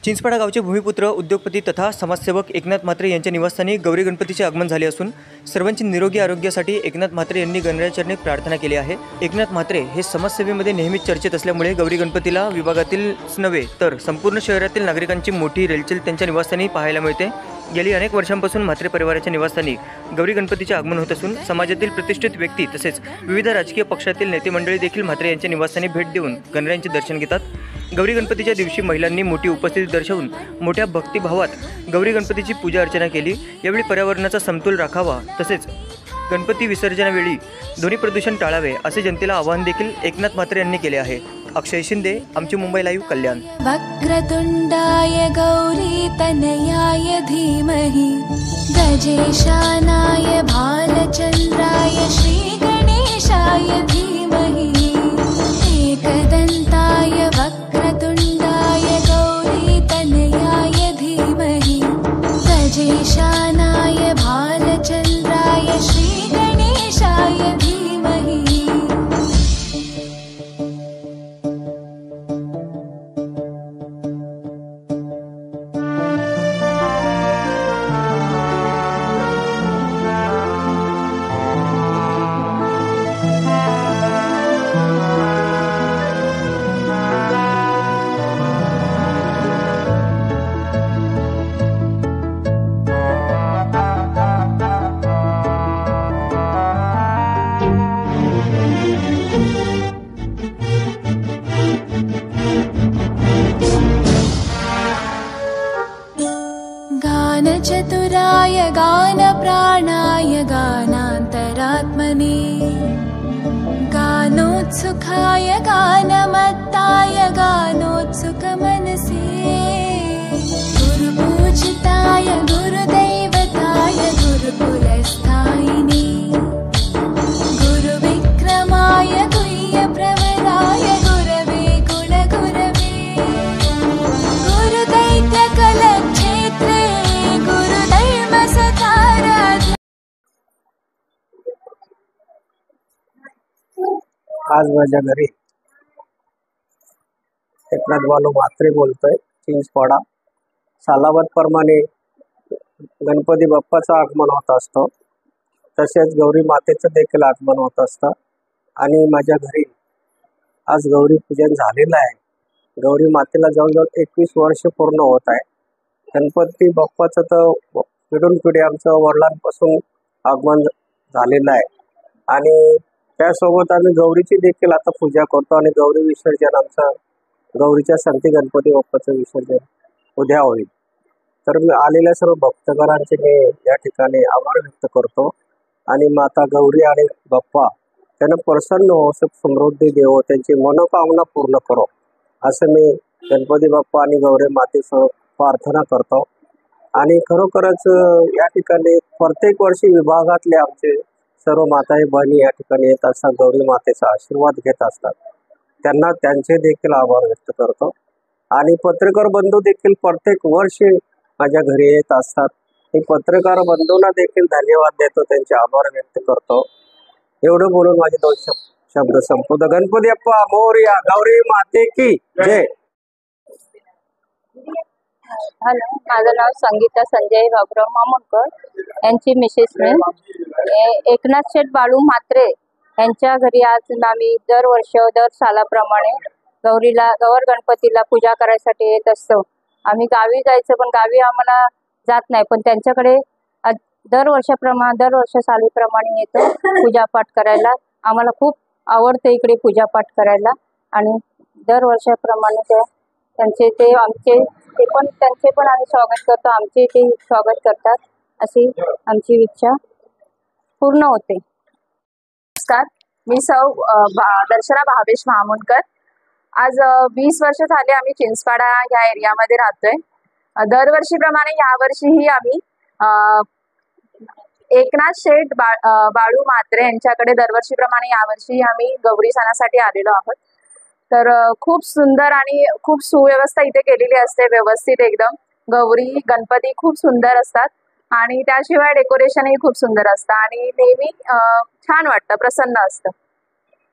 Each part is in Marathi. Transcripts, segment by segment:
चिंचपाडा गावचे भूमिपुत्र, उद्योगपती तथा समाजसेवक एकनाथ म्हात्रे यांच्या निवासस्थानी गौरी गणपतीचे आगमन झाले असून सर्वांची निरोगी आरोग्यासाठी एकनाथ म्हात्रे यांनी गणरायाचरणी प्रार्थना केली आहे। एकनाथ म्हात्रे हे समाजसेवेमध्ये नेहमीच चर्चेत असल्यामुळे गौरी गणपतीला विभागातीलच नव्हे तर संपूर्ण शहरातील नागरिकांची मोठी रेलचेल त्यांच्या निवासस्थानी पाहायला मिळते। गेली अनेक वर्षांपासून म्हात्रे परिवाराच्या निवासस्थानी गौरी गणपतीचे आगमन होत असून समाजातील प्रतिष्ठित व्यक्ती तसेच विविध राजकीय पक्षातील नेते मंडळी देखील म्हात्रे यांच्या निवासस्थानी भेट देऊन गणरायांचे दर्शन घेतात। गौरी गणपतीच्या दिवशी महिलांनी मोठी उपस्थिती दर्शवून मोठ्या भक्तिभावात गौरी गणपतीची पूजा अर्चना केली। यावेळी पर्यावरणाचा समतोल राखावा तसेच गणपती विसर्जनावेळी ध्वनी प्रदूषण टाळावे असे जनतेला आवाहन देखील एकनाथ म्हात्रे यांनी केले आहे। अक्षय शिंदे, आमची मुंबई लाईव्ह, कल्याण। वक्रतुंडाय गौरी तनयाय धीमहि गजेशानाय भालचंद्राय श्री गणेशाय धीमहि एकदंताय वक्रतुंडाय गौरी तनयाय धीमहि गजेशानाय भालचंद्राय श्री गणेशाय धीमहि। गानचतुराय गानप्राणाय गानान्तरात्मने गानोत्सुकाय गानमत्ताय गानोत्सुकमनसे गुरुपूजिताय गुरुदैवताय गुरुकुलस्थायिने गुरुविक्रमाय गुह्यप्रवराय गुरवे गुणगुरवे गुरुदैत्यकलक्षेत्रे आज माझ्या घरी एकनाथ बालू म्हात्रे बोलतोय। चिंचपाडा सालाबादप्रमाणे गणपती बाप्पाचं आगमन होत असतं, तसेच गौरी मातेचं देखील आगमन होत असतं आणि माझ्या घरी आज गौरी पूजन झालेलं आहे। गौरी मातेला जवळजवळ 21 वर्ष पूर्ण होत आहे। गणपती बाप्पाचं तर पिढून पिढी आमचं वडिलांपासून आगमन झालेलं आहे आणि त्यासोबत आम्ही गौरीची देखील आता पूजा करतो आणि गौरी विसर्जन आमचं गौरीच्या संगती गणपती बाप्पाचं विसर्जन उद्या होईल। तर मी आलेल्या सर्व भक्तगणांचे मी या ठिकाणी आभार व्यक्त करतो आणि माता गौरी आणि बाप्पा त्यांना प्रसन्न हो, समृद्धी देवो, त्यांची मनोकामना पूर्ण करो असं मी गणपती बाप्पा आणि गौरी मातेसह प्रार्थना करतो। आणि खरोखरच या ठिकाणी प्रत्येक वर्षी विभागातले आमचे सर्व माताई बहिणी या ठिकाणी येत असतात, गौरी मातेचा आशीर्वाद घेत असतात, त्यांना त्यांचे देखील आभार व्यक्त करतो। आणि पत्रकार बंधू देखील प्रत्येक वर्षी माझ्या घरी येत असतात, मी पत्रकार बंधूंना देखील धन्यवाद देतो, त्यांचे आभार व्यक्त करतो। एवढं बोलून माझे 2 शब्द संपवतो। गणपती बाप्पा मोरया, गौरी माते की जय। हॅलो, माझं नाव संगीता संजय बाबुराव मामुलकर, यांची मिसेस मी। एकनाथ शेठ बाळू म्हात्रे यांच्या घरी आज आम्ही दर सालाप्रमाणे गौर गणपतीला पूजा करायसाठी येत असतो। आम्ही गावी जायचं पण गावी आम्हाला जात नाही, पण त्यांच्याकडे दर सालीप्रमाणे येतो पूजापाठ करायला। आम्हाला खूप आवडतं इकडे पूजापाठ करायला आणि दर वर्षाप्रमाणे त्यांचे पण आम्ही स्वागत करतो, आमचे ते स्वागत करतात, अशी आमची इच्छा पूर्ण होते। नमस्कार, मी दर्शना भावेश मामुलकर। आज 20 वर्ष झाले आम्ही चिंचपाडा ह्या एरियामध्ये राहतोय। दरवर्षीप्रमाणे यावर्षीही आम्ही एकनाथ शेठ बाळू म्हात्रे यांच्याकडे दरवर्षीप्रमाणे यावर्षी आम्ही गौरी सणासाठी आलेलो आहोत। तर खूप सुंदर आणि खूप सुव्यवस्था इथे केलेली असते, व्यवस्थित एकदम। गौरी गणपती खूप सुंदर असतात आणि त्याशिवाय डेकोरेशनही खूप सुंदर असतं आणि नेहमी छान वाटतं, प्रसन्न असतं।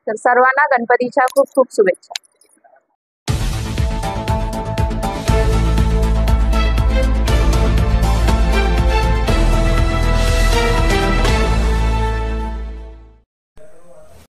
तर सर्वांना गणपतीच्या खूप खूप शुभेच्छा।